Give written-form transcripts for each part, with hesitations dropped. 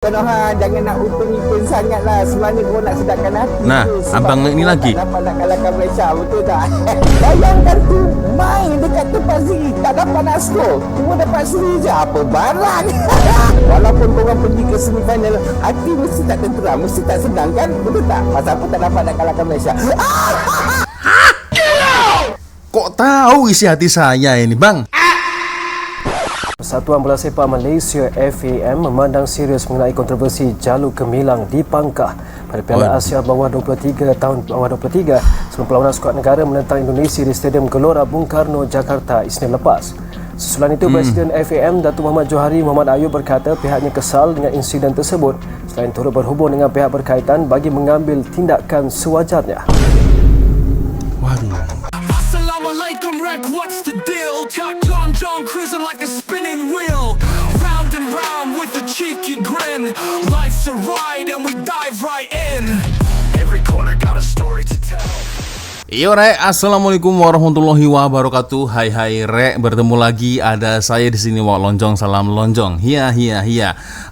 Konoha, jangan nak upin-ipin sangat lah. Sebenarnya kau nak sedapkan hati. Nah, abang ini lagi. Tak dapat nak kalahkan Malaysia, betul tak? Bayangkan tu, main dekat tempat sini. Tak dapat nak skor. Cuma dapat seri je. Apa barang? Walaupun korang pergi ke semifinal, hati mesti tak tenteram, mesti tak senang kan? Betul tak? Pasal apa tak dapat nak kalahkan Malaysia? Kok tahu isi hati saya ini, Bang? Persatuan Bola Sepak Malaysia FAM memandang serius mengenai kontroversi jalur gemilang di Pangkah pada Piala Asia bawah 23 tahun bawah 23 sebelum perlawanan skuad negara menentang Indonesia di Stadium Gelora Bung Karno, Jakarta Isnin lepas. Susulan itu, Presiden FAM Datuk Muhammad Johari Muhammad Ayub berkata pihaknya kesal dengan insiden tersebut selain turut berhubung dengan pihak berkaitan bagi mengambil tindakan sewajarnya. Waduh. Assalamualaikum rap, what's the deal? Chuck John cruising like a spinning wheel, round and round with a cheeky grin. Life's a ride and we dive right in. Every corner got a story to tell. Yo Rek, assalamualaikum warahmatullahi wabarakatuh. Hai Rek, bertemu lagi ada saya di sini Wak Lonjong, salam lonjong. Hiya.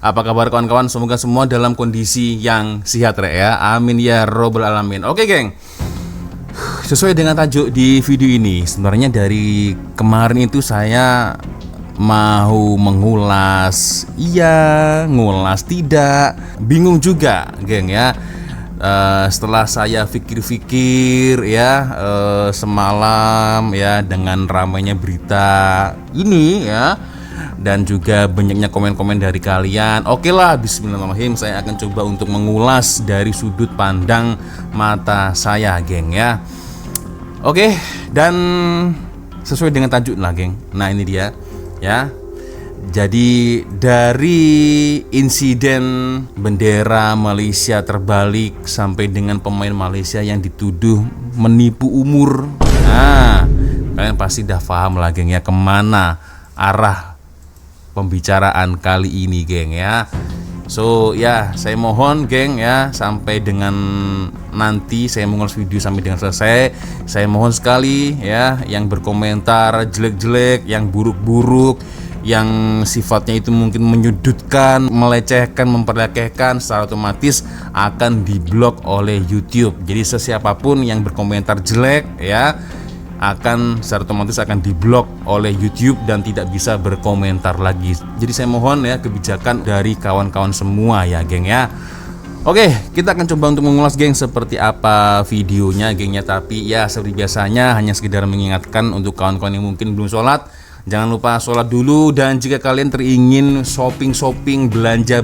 Apa kabar kawan-kawan? Semoga semua dalam kondisi yang sehat Rek ya. Amin ya robbal alamin. Oke geng. Sesuai dengan tajuk di video ini, sebenarnya dari kemarin itu saya mau mengulas, iya, ngulas tidak, bingung juga, geng ya. Setelah saya pikir-pikir ya, semalam ya dengan ramainya berita ini ya, dan juga banyaknya komen-komen dari kalian. Oke lah, bismillahirrahmanirrahim, saya akan coba untuk mengulas dari sudut pandang mata saya, geng ya. Oke, dan sesuai dengan tajuk lah, geng. Nah, ini dia ya. Jadi dari insiden bendera Malaysia terbalik sampai dengan pemain Malaysia yang dituduh menipu umur. Nah, kalian pasti dah paham lah, geng ya, kemana arah pembicaraan kali ini, geng ya. So ya, saya mohon geng ya, sampai dengan nanti saya mengulas video sampai dengan selesai. Saya mohon sekali ya, yang berkomentar jelek-jelek, yang buruk-buruk, yang sifatnya itu mungkin menyudutkan, melecehkan, memperlekehkan, secara otomatis akan diblok oleh YouTube. Jadi sesiapapun yang berkomentar jelek ya, akan secara otomatis akan diblok oleh YouTube dan tidak bisa berkomentar lagi. Jadi saya mohon ya kebijakan dari kawan-kawan semua ya, geng ya. Oke, kita akan coba untuk mengulas, geng, seperti apa videonya, gengnya. Tapi ya seperti biasanya hanya sekedar mengingatkan untuk kawan-kawan yang mungkin belum sholat, jangan lupa sholat dulu. Dan jika kalian teringin shopping, belanja,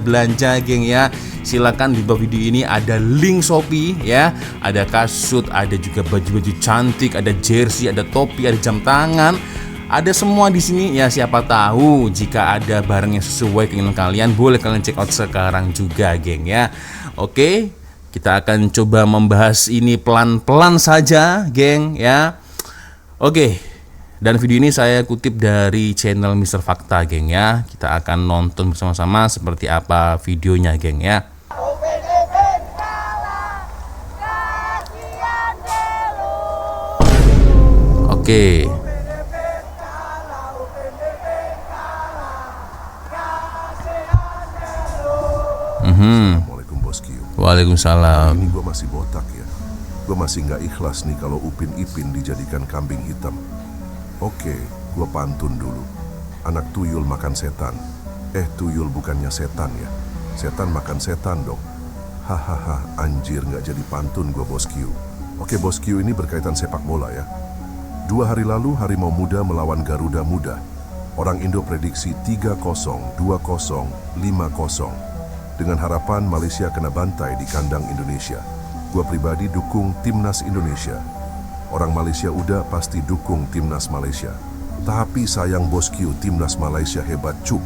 geng ya, silakan di bawah video ini ada link Shopee ya. Ada kasut, ada juga baju-baju cantik, ada jersey, ada topi, ada jam tangan, ada semua di sini ya. Siapa tahu jika ada barang yang sesuai keinginan kalian, boleh kalian check out sekarang juga, geng ya. Oke, kita akan coba membahas ini pelan-pelan saja, geng ya. Oke. Dan video ini saya kutip dari channel Mr. Fakta, geng ya. Kita akan nonton bersama-sama seperti apa videonya, geng ya. Oke. Assalamualaikum Bosku. Waalaikumsalam. Ini gue masih botak ya. Gue masih nggak ikhlas nih kalau Upin Ipin dijadikan kambing hitam. Oke, gue pantun dulu. Anak tuyul makan setan. Tuyul bukannya setan ya. Setan makan setan dong. Hahaha, anjir, nggak jadi pantun gue, Bosku. Oke, Bosku, ini berkaitan sepak bola ya. 2 hari lalu Harimau Muda melawan Garuda Muda. Orang Indo prediksi 3-0, 2-0, 5-0. Dengan harapan Malaysia kena bantai di kandang Indonesia. Gue pribadi dukung Timnas Indonesia. Orang Malaysia udah pasti dukung Timnas Malaysia. Tapi sayang Bosku, Timnas Malaysia hebat cuk.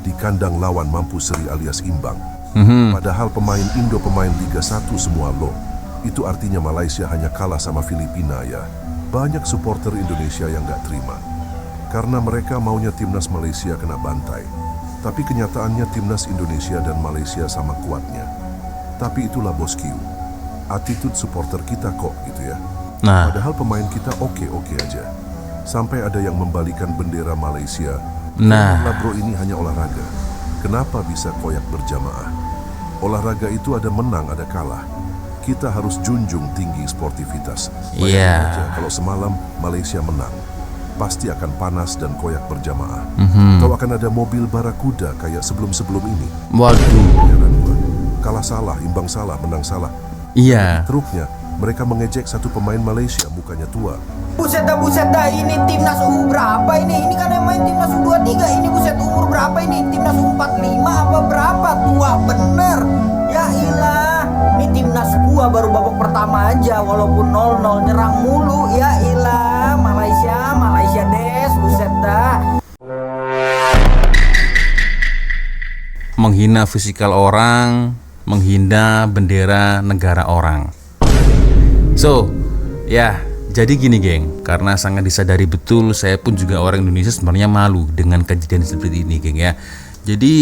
Di kandang lawan mampu seri alias imbang. Padahal pemain Indo pemain Liga 1 semua loh. Itu artinya Malaysia hanya kalah sama Filipina ya. Banyak supporter Indonesia yang gak terima. Karena mereka maunya Timnas Malaysia kena bantai. Tapi kenyataannya Timnas Indonesia dan Malaysia sama kuatnya. Tapi itulah Bosku, attitude supporter kita kok gitu ya. Padahal pemain kita oke-oke aja. Sampai ada yang membalikan bendera Malaysia. Lah bro, ini hanya olahraga. Kenapa bisa koyak berjamaah? Olahraga itu ada menang, ada kalah. Kita harus junjung tinggi sportivitas. Bayangin Iya. aja kalau semalam Malaysia menang, pasti akan panas dan koyak berjamaah. Atau akan ada mobil barakuda kayak sebelum-sebelum ini. Waduh. Heran gua. Kalah salah, imbang salah, menang salah. Iya. Teruknya, mereka mengejek satu pemain Malaysia mukanya tua. Buset dah, ini timnas umur berapa ini? Ini kan yang main timnas U23, ini buset umur berapa ini? Timnas U45 apa berapa? Tua bener. Ya ilah, ini timnas gua baru babak pertama aja, walaupun 0-0 nyerang mulu. Ya ilah, Malaysia des, buset dah. Menghina fisikal orang, menghina bendera negara orang. So, ya, jadi gini geng, karena sangat disadari betul, saya pun juga orang Indonesia sebenarnya malu dengan kejadian seperti ini geng ya. Jadi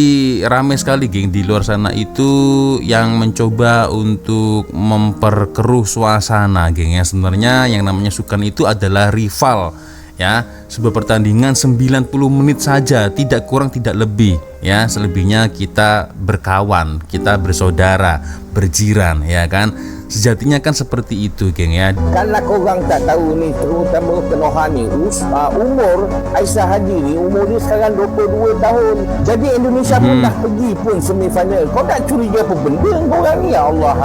ramai sekali geng di luar sana itu yang mencoba untuk memperkeruh suasana geng ya. Sebenarnya yang namanya Sukan itu adalah rival ya. Sebuah pertandingan 90 menit saja, tidak kurang tidak lebih ya. Selebihnya kita berkawan, kita bersaudara, berjiran ya kan. Sejatinya kan seperti itu geng ya. Kalau korang tak tahu ni, terutama Kenohan ni, umur Aisyah Hadi ni, umur dia sekarang 22 tahun. Jadi Indonesia pun dah pergi pun semifinal. Kau tak curiga apa benda korang ni? Ya Allah.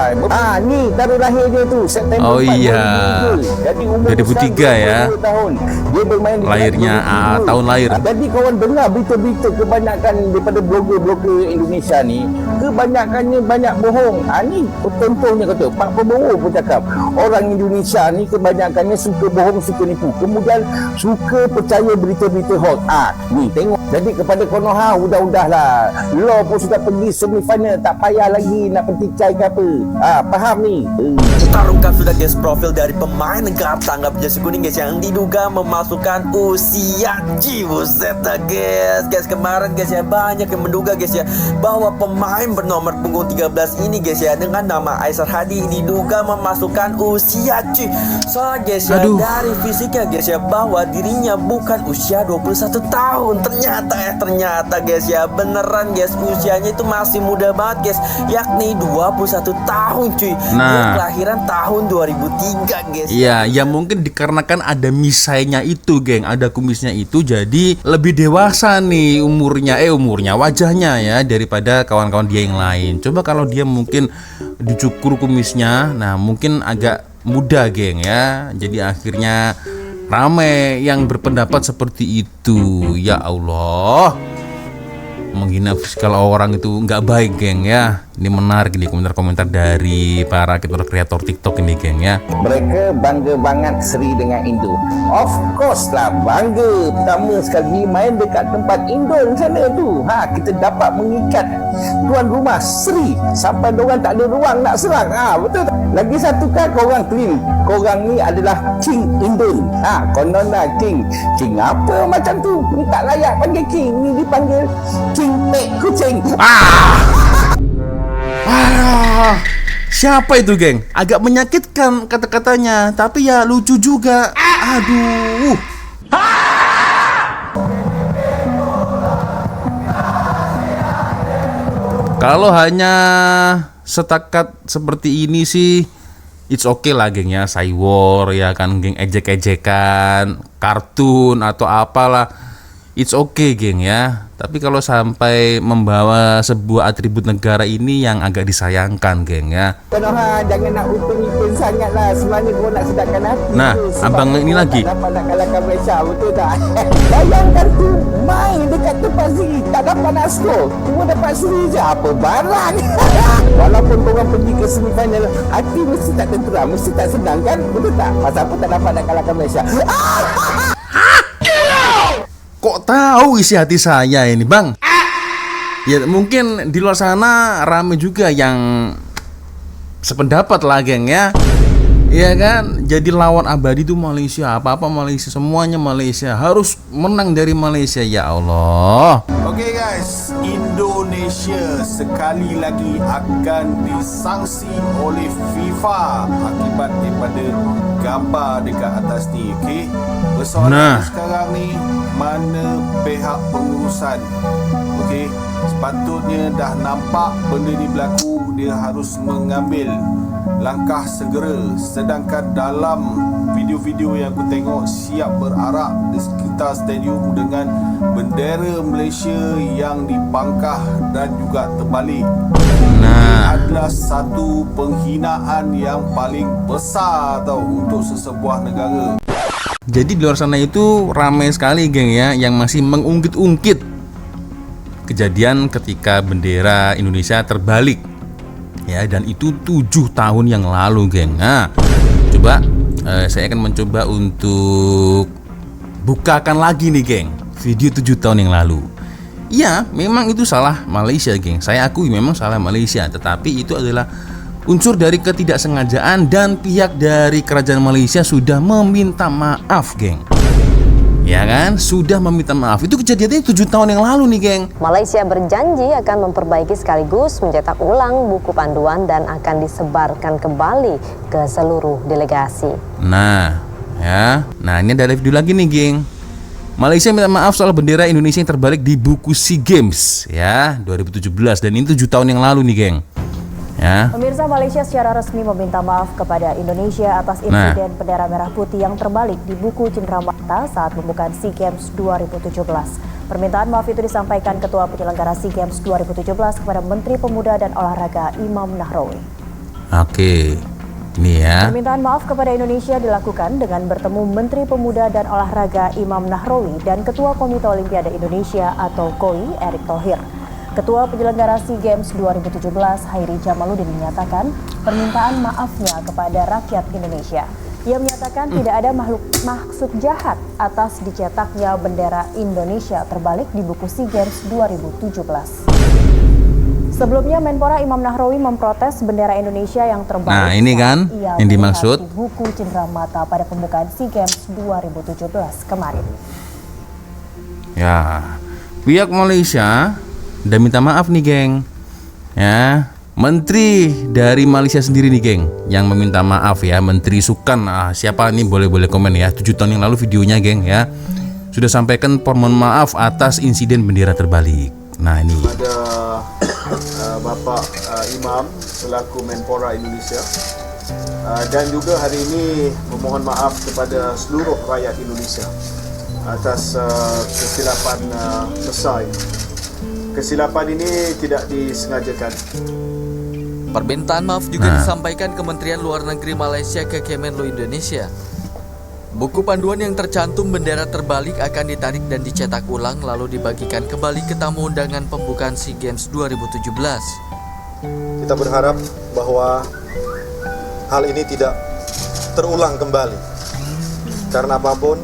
Ni tarikh lahir dia tu September 4, iya. 2003. Jadi umur 2003 ya. 22 tahun. Dia bermain di Lahirnya, tahun lahir. Jadi kawan dengar berita-berita kebanyakan daripada blogger-blogger Indonesia ni, kebanyakannya banyak bohong. Ni contohnya kata Pak Prabowo pun cakap, orang Indonesia ni kebanyakannya suka bohong, suka nipu, kemudian suka percaya berita-berita hoax. Ni tengok. Jadi kepada Konoha, udahlah, Law pun sudah pergi semifinal, tak payah lagi nak peticai ke apa. Faham ni? Tarungkan sudah guys profil dari pemain negara tanggap jersey kuning guys yang diduga memasukkan usia buset dah guys. Kemarin guys ya, banyak yang menduga guys ya bahwa pemain bernomor punggung 13 ini guys ya dengan nama Aisyah Hadi diduga memasukkan usia soalnya guys ya, dari fisiknya guys ya, bahwa dirinya bukan usia 21 tahun. Ternyata guys ya, beneran guys, usianya itu masih muda banget guys, yakni 21 tahun cuy. Dia kelahiran tahun 2003 guys. Iya, ya mungkin dikarenakan ada misainya itu geng, ada kumisnya itu, jadi lebih dewasa nih umurnya wajahnya ya daripada kawan-kawan dia yang lain. Coba kalau dia mungkin dicukur kumisnya, nah mungkin agak muda geng ya. Jadi akhirnya ramai yang berpendapat seperti itu. Ya Allah, menghina fisikal orang itu nggak baik geng ya. Ini menarik nih komentar-komentar dari para kreator TikTok ini geng ya. Mereka bangga banget Sri dengan Indo. Of course lah bangga. Pertama sekali main dekat tempat Indo sana tu. Kita dapat mengikat tuan rumah Sri sampai diorang tak ada ruang nak serang. Betul tak? Lagi satu kan korang claim korang ni adalah King Indon. Konon lah King. King apa macam tu? Ni tak layak panggil King. Ni dipanggil King Pek Kucing. Siapa itu geng? Agak menyakitkan kata-katanya, tapi ya lucu juga. Aduh. Kalau hanya setakat seperti ini sih it's okay lah geng ya, Cywar ya kan geng, ejek-ejekan kartun atau apalah, it's okay geng ya. Tapi kalau sampai membawa sebuah atribut negara ini yang agak disayangkan geng ya. Konoha, jangan nak upin-ipin sangat lah. Sebenarnya kau nak sedapkan hati. Nah, abang ini lagi dapat nak kalahkan Malaysia, betul tak? Bayangkan tu main dekat tempat sini, tak dapat nak skor, cuma dapat seri je. Apa barang? Walaupun korang pergi ke semifinal, hati mesti tak tenteram, mesti tak senang kan? Betul tak? Pasal apa tak dapat nak kalahkan Malaysia? Kok tahu isi hati saya ini bang? Ya mungkin di luar sana rame juga yang sependapat lah geng ya. Iya kan, jadi lawan abadi itu Malaysia, apa-apa Malaysia, semuanya Malaysia, harus menang dari Malaysia. Ya Allah. Okey guys, Indonesia sekali lagi akan disangsi oleh FIFA akibat daripada gambar dekat atas ni. Okey, persoalan sekarang ni mana pihak pengurusan. Okey, sepatutnya dah nampak benda ni berlaku, dia harus mengambil langkah segera. Sedangkan dalam video-video yang aku tengok, siap berarak di sekitar stadium dengan bendera Malaysia yang dipangkah dan juga terbalik. Nah, Adalah satu penghinaan yang paling besar tau untuk sesebuah negara. jadi di luar sana itu ramai sekali geng ya yang masih mengungkit-ungkit kejadian ketika bendera Indonesia terbalik. Ya, dan itu 7 tahun yang lalu geng. Nah, coba saya akan mencoba untuk bukakan lagi nih geng video 7 tahun yang lalu. Ya, memang itu salah Malaysia geng, saya akui memang salah Malaysia. Tetapi itu adalah unsur dari ketidaksengajaan dan pihak dari kerajaan Malaysia sudah meminta maaf geng. Ya kan, sudah meminta maaf. Itu kejadiannya 7 tahun yang lalu nih geng. Malaysia berjanji akan memperbaiki sekaligus mencetak ulang buku panduan dan akan disebarkan kembali ke seluruh delegasi. Nah, ya. Nah, ini ada video lagi nih, geng. Malaysia minta maaf soal bendera Indonesia yang terbalik di buku SEA Games ya 2017, dan ini 7 tahun yang lalu nih, geng. Ya. Pemirsa, Malaysia secara resmi meminta maaf kepada Indonesia atas insiden bendera merah putih yang terbalik di buku cenderamata saat pembukaan SEA Games 2017. Permintaan maaf itu disampaikan Ketua Penyelenggara SEA Games 2017 kepada Menteri Pemuda dan Olahraga Imam Nahrawi. Oke. Ini ya. Permintaan maaf kepada Indonesia dilakukan dengan bertemu Menteri Pemuda dan Olahraga Imam Nahrawi dan Ketua Komite Olimpiade Indonesia atau KOI Erick Thohir. Ketua Penyelenggara SEA Games 2017 Hairi Jamaluddin menyatakan permintaan maafnya kepada rakyat Indonesia. Ia menyatakan tidak ada maksud jahat atas dicetaknya bendera Indonesia terbalik di buku SEA Games 2017. Sebelumnya, Menpora Imam Nahrawi memprotes bendera Indonesia yang terbalik. Nah, ini kan yang dimaksud. Di buku cenderamata pada pembukaan SEA Games 2017 kemarin. Ya, pihak Malaysia udah minta maaf nih, geng. Ya, Menteri dari Malaysia sendiri nih, geng, yang meminta maaf ya, Menteri Sukan. Siapa nih, boleh komen ya. 7 tahun yang lalu videonya, geng ya. Sudah sampaikan permohonan maaf atas insiden bendera terbalik. Nah, ini. Kepada Bapak Imam selaku Menpora Indonesia, dan juga hari ini memohon maaf kepada seluruh rakyat Indonesia atas kesilapan besar ini. Kesilapan ini tidak disengajakan. Permintaan maaf juga disampaikan Kementerian Luar Negeri Malaysia ke Kemenlu Indonesia. Buku panduan yang tercantum bendera terbalik akan ditarik dan dicetak ulang lalu dibagikan kembali ke tamu undangan pembukaan SEA Games 2017. Kita berharap bahwa hal ini tidak terulang kembali. Karena apapun,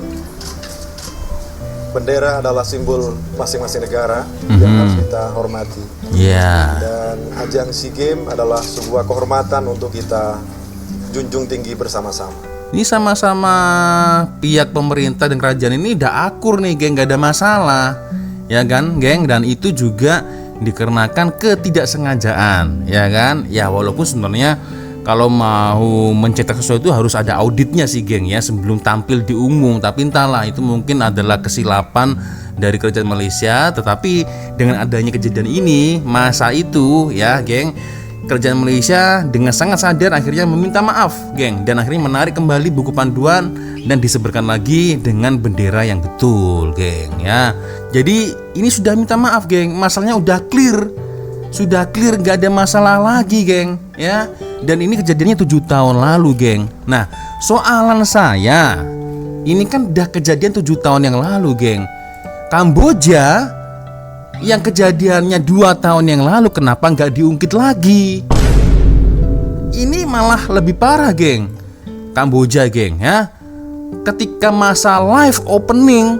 bendera adalah simbol masing-masing negara yang harus kita hormati. Dan ajang SEA Games adalah sebuah kehormatan untuk kita junjung tinggi bersama-sama. Ini sama-sama pihak pemerintah dan kerajaan ini udah akur nih, geng, gak ada masalah. Ya kan, geng, dan itu juga dikarenakan ketidaksengajaan, ya kan? Ya, walaupun sebenarnya kalau mau mencetak sesuatu harus ada auditnya sih, geng, ya, sebelum tampil di umum. Tapi entahlah, itu mungkin adalah kesilapan dari kerajaan Malaysia. Tetapi dengan adanya kejadian ini, masa itu ya, geng, kerajaan Malaysia dengan sangat sadar akhirnya meminta maaf, geng, dan akhirnya menarik kembali buku panduan dan disebarkan lagi dengan bendera yang betul, geng, ya. Jadi ini sudah minta maaf, geng, masalahnya udah clear, gak ada masalah lagi, geng, ya. Dan ini kejadiannya 7 tahun lalu, geng. Nah, soalan saya, ini kan udah kejadian 7 tahun yang lalu, geng. Kamboja yang kejadiannya 2 tahun yang lalu kenapa nggak diungkit lagi? Ini malah lebih parah, geng. Kamboja, geng, ya. Ketika masa live opening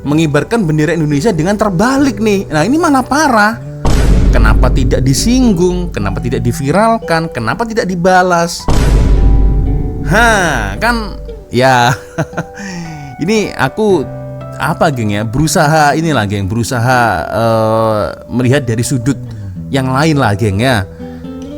mengibarkan bendera Indonesia dengan terbalik nih. Nah, ini malah parah. Kenapa tidak disinggung? Kenapa tidak diviralkan? Kenapa tidak dibalas? Kan ya. Ini aku geng ya, berusaha inilah, geng, berusaha melihat dari sudut yang lain lah, geng, ya.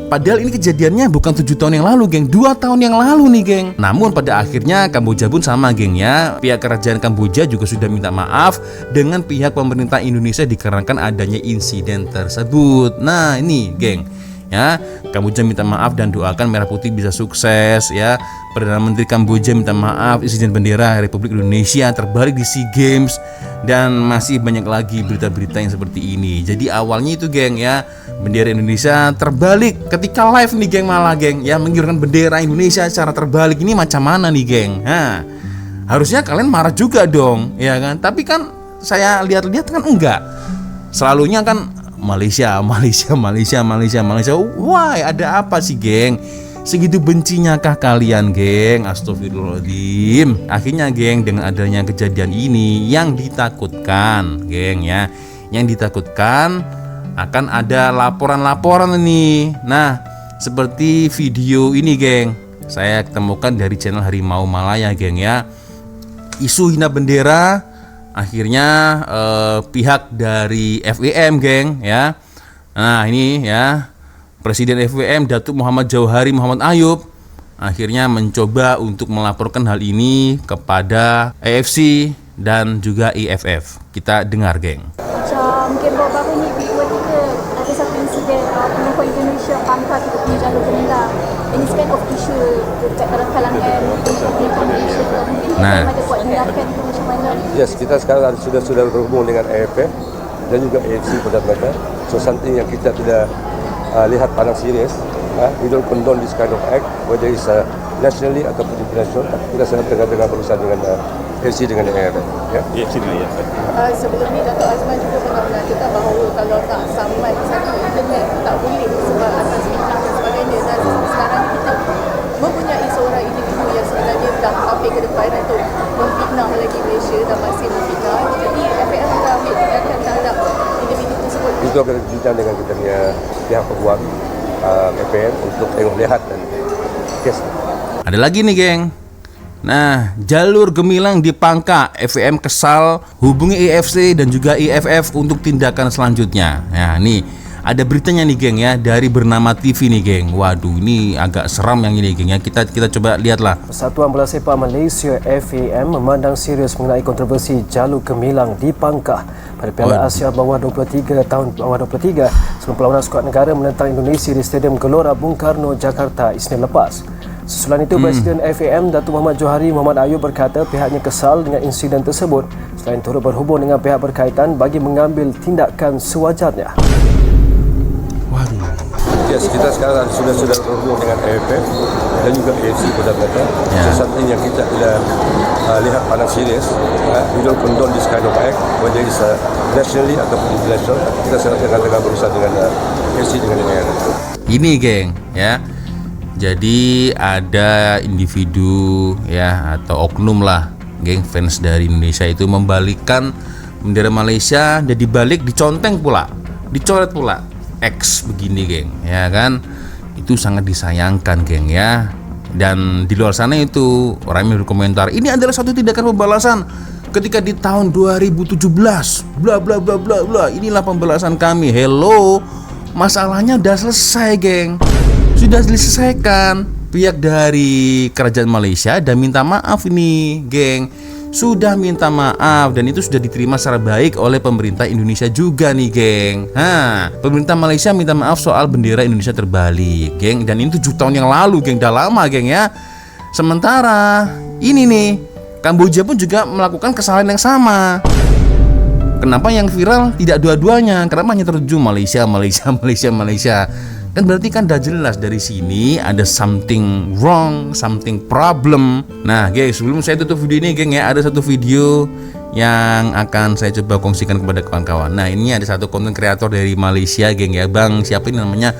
Padahal ini kejadiannya bukan 7 tahun yang lalu, geng, 2 tahun yang lalu nih, geng. Namun pada akhirnya Kamboja pun sama, geng, ya. Pihak kerajaan Kamboja juga sudah minta maaf dengan pihak pemerintah Indonesia dikarenakan adanya insiden tersebut. Nah, ini, geng, ya, Kamboja minta maaf dan doakan Merah Putih bisa sukses, ya. Perdana Menteri Kamboja minta maaf insiden bendera Republik Indonesia terbalik di SEA Games, dan masih banyak lagi berita-berita yang seperti ini. Jadi awalnya itu, geng, ya, bendera Indonesia terbalik ketika live nih, geng, malah, geng, ya, mengirimkan bendera Indonesia secara terbalik. Ini macam mana nih, geng? Nah, harusnya kalian marah juga dong, ya kan? Tapi kan saya lihat-lihat kan enggak. Selalunya kan Malaysia. Wah, ada apa sih, geng? Segitu bencinya kah kalian, geng? Astagfirullahaladzim. Akhirnya, geng, dengan adanya kejadian ini yang ditakutkan, geng, ya, yang ditakutkan akan ada laporan-laporan ini. Nah, seperti video ini, geng, saya ketemukan dari channel Harimau Malaya, geng, ya. Isu hina bendera, akhirnya pihak dari FWM, geng, ya. Nah, ini, ya, Presiden FWM Datuk Muhammad Jauhari Muhammad Ayub akhirnya mencoba untuk melaporkan hal ini kepada AFC dan juga EFF. Kita dengar, geng. Macam mungkin baru-baru ni tiba-tiba ada satu insiden penonton Indonesia pangkat kita punya jalur gemilang. Ini kind of isu dekat dalam kalangan Indonesia. Mungkin ada buat tindakan tu macam mana? Yes, kita sekarang sudah berhubung dengan AFF dan juga AFC pada mereka. So something yang kita tidak lihat pandang serius. We don't condone this kind of act, whether it's nationally ataupun international. Kita sangat tengah berusaha dengan AFC dengan AFF. Ya. Sebelum ni Datuk Azman juga pernah mengatakan bahawa kalau nak sampai satu internet tak boleh sebab atas fitnah dan sebagainya, dan sekarang kita mempunyai seorang individu yang sebenarnya dah sampai ke depan untuk memfitnah lagi Malaysia dan masih memfitnah. Jadi FAM akan ambil tindakan terhadap individu tersebut. Itu akan berbincang dengan kita punya pihak peguam FAM untuk tengok lihat dan kes. Ada lagi nih, geng. Nah, jalur gemilang dipangka, FWM kesal, hubungi EFC dan juga EFF untuk tindakan selanjutnya. Nah, nih ada beritanya nih, geng, ya, dari Bernama TV nih, geng. Waduh, ini agak seram yang ini, geng, ya. Kita coba lihatlah. Persatuan Bola Sepak Malaysia FAM memandang serius mengenai kontroversi jalur gemilang dipangkah pada Piala Asia bawah 23 tahun bawah 23 sebelum perlawanan skuad negara menentang Indonesia di Stadium Gelora Bung Karno, Jakarta Isnin lepas. Susulan itu, Presiden FAM Datuk Muhammad Jauhari Muhammad Ayub berkata pihaknya kesal dengan insiden tersebut selain turut berhubung dengan pihak berkaitan bagi mengambil tindakan sewajarnya. Yes, kita sekarang sudah berhubung dengan AFF dan juga AFC pada mereka. Sesuatu yang kita tidak lihat pandang serius. We don't condone this kind of act, whether it's nationally ataupun international. Kita sangat tengah berusaha dengan AFC dengan AFF. Ini, geng, ya. Jadi ada individu, ya, atau oknum lah, geng, fans dari Indonesia itu membalikkan bendera Malaysia dan dibalik diconteng pula, dicoret pula X begini, geng, ya kan. Itu sangat disayangkan, geng, ya. Dan di luar sana itu orang yang berkomentar, ini adalah satu tindakan pembalasan ketika di tahun 2017 bla bla bla bla bla, inilah pembalasan kami. Hello, masalahnya udah selesai, geng, sudah diselesaikan. Pihak dari kerajaan Malaysia dan minta maaf ini, geng, sudah minta maaf dan itu sudah diterima secara baik oleh pemerintah Indonesia juga nih, geng. Pemerintah Malaysia minta maaf soal bendera Indonesia terbalik, geng, dan ini 7 tahun yang lalu, geng, udah lama, geng, ya. Sementara ini nih, Kamboja pun juga melakukan kesalahan yang sama. Kenapa yang viral tidak dua-duanya? Kenapa hanya tertuju Malaysia? Kan berarti kan udah jelas dari sini ada something wrong, something problem. Nah, guys, sebelum saya tutup video ini, geng, ya, ada satu video yang akan saya coba kongsikan kepada kawan-kawan. Nah, ini ada satu konten kreator dari Malaysia, geng, ya, Bang, siapa ini namanya?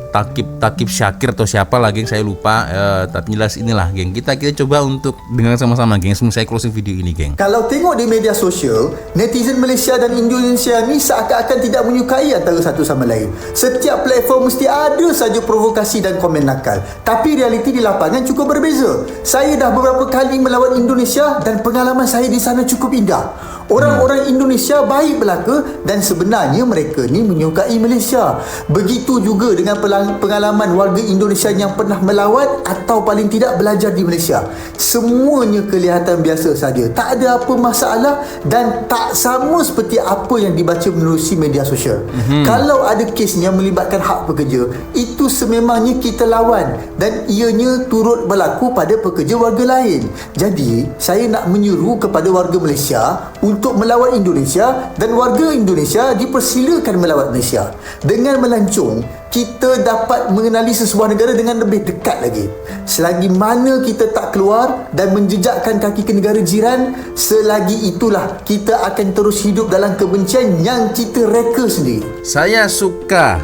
Takib Syakir atau siapa lah, geng, saya lupa. Tapi jelas inilah, geng, kita coba untuk dengar sama-sama, geng, sebelum saya closing video ini, geng. Kalau tengok di media sosial, netizen Malaysia dan Indonesia ni seakan-akan tidak menyukai antara satu sama lain. Setiap platform mesti ada saja provokasi dan komen nakal. Tapi realiti di lapangan cukup berbeza. Saya dah beberapa kali melawan Indonesia dan pengalaman saya di sana cukup indah. Orang-orang Indonesia baik belaka dan sebenarnya mereka ni menyukai Malaysia. Begitu juga dengan pengalaman warga Indonesia yang pernah melawat atau paling tidak belajar di Malaysia. Semuanya kelihatan biasa saja. Tak ada apa masalah dan tak sama seperti apa yang dibaca menerusi media sosial. Kalau ada kes yang melibatkan hak pekerja, itu sememangnya kita lawan dan ianya turut berlaku pada pekerja warga lain. Jadi, saya nak menyuruh kepada warga Malaysia untuk melawat Indonesia dan warga Indonesia dipersilakan melawat Malaysia. Dengan melancong, kita dapat mengenali sesebuah negara dengan lebih dekat lagi. Selagi mana kita tak keluar dan menjejakkan kaki ke negara jiran, selagi itulah kita akan terus hidup dalam kebencian yang kita reka sendiri. Saya suka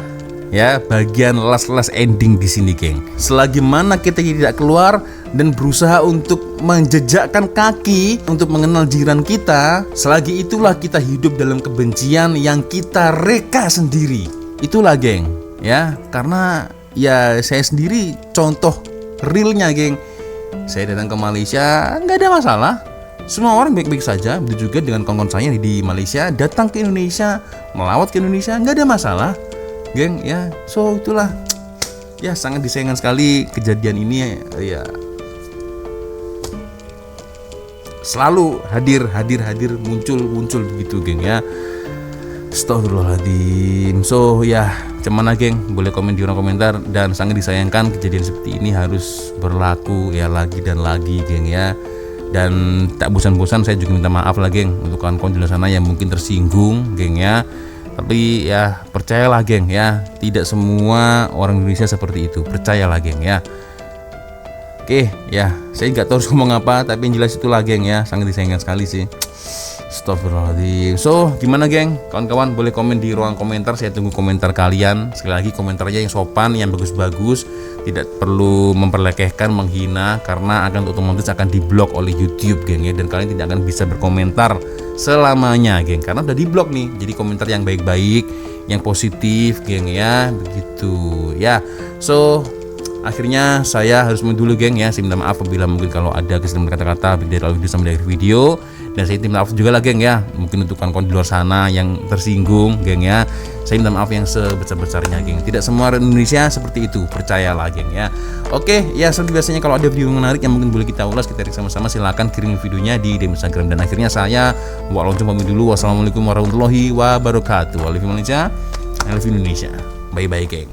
ya bagian last ending di sini, geng. Selagi mana kita tidak keluar dan berusaha untuk menjejakkan kaki untuk mengenal jiran kita, selagi itulah kita hidup dalam kebencian yang kita reka sendiri. Itulah, geng, ya. Karena ya saya sendiri contoh realnya, geng. Saya datang ke Malaysia nggak ada masalah, semua orang baik-baik saja. Begitu juga dengan kawan-kawan saya di Malaysia datang ke Indonesia, melawat ke Indonesia, nggak ada masalah, geng, ya. So itulah ya, sangat disayangkan sekali kejadian ini ya. Selalu hadir muncul begitu, geng, ya. Astagfirullahaladzim. So ya, cuman geng, boleh komen di kolom komentar. Dan sangat disayangkan kejadian seperti ini harus berlaku ya lagi dan lagi, geng, ya. Dan tak bosan-bosan saya juga minta maaf lah, geng, untuk kawan-kawan di luar sana yang mungkin tersinggung, geng, ya. Tapi ya percayalah, geng, ya, tidak semua orang Indonesia seperti itu. Percayalah, geng, ya. Oke, ya, saya nggak tahu harus ngomong apa, tapi yang jelas itulah, geng, ya. Sangat disayangkan sekali sih. Astagfirullahaladzim. So, gimana, geng? Kawan-kawan boleh komen di ruang komentar. Saya tunggu komentar kalian. Sekali lagi, komentarnya yang sopan, yang bagus-bagus. Tidak perlu memperlekehkan, menghina, karena akan otomatis akan diblok oleh YouTube, geng, ya. Dan kalian tidak akan bisa berkomentar selamanya, geng, karena udah diblok nih. Jadi komentar yang baik-baik, yang positif, geng, ya. Begitu, ya. So, akhirnya saya harus dulu, geng, ya. Saya minta maaf apabila mungkin kalau ada kesalahan kata-kata dari awal video sampai akhir video. Dan saya minta maaf juga lah, geng, ya. Mungkin untuk kawan-kawan di luar sana yang tersinggung, geng, ya. Saya minta maaf yang sebesar-besarnya, geng. Tidak semua orang Indonesia seperti itu, percayalah, geng, ya. Oke, ya, seperti biasanya kalau ada video menarik yang mungkin boleh kita ulas, kita reaksi sama-sama, silahkan kirim videonya di DM Instagram. Dan akhirnya saya Wak Loncong pamit dulu. Wassalamualaikum warahmatullahi wabarakatuh. I love you Malaysia, I love you Indonesia. Bye-bye, geng.